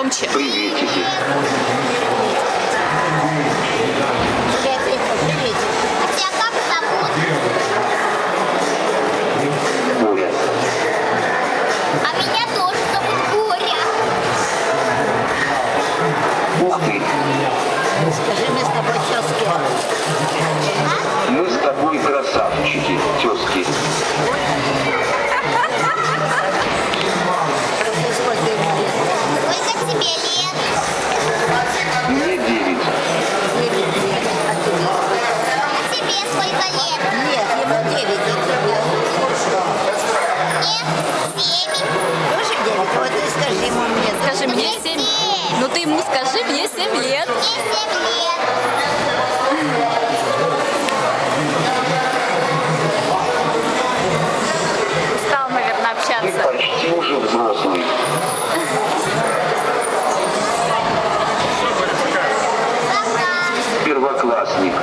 громче. Приветики. А тебя как зовут? Боря. А меня тоже зовут Боря. Ух ты. Скажи, мы с тобой тезки. Мы с тобой красавчики, тезки. Скажи, сколько ему лет? Сколько тебе лет? Мне 9. 9 лет. А тебе сколько лет? Нет, ему 9, а тебе? Мне 7. Тоже 9? Вот ты скажи ему мне. Скажи, мне Мне 7. 7. Ну ты ему скажи, мне 7 лет. Мне 7 лет. Устал, наверное, Ты общаться. почти уже взрослый. Пока. Первоклассник.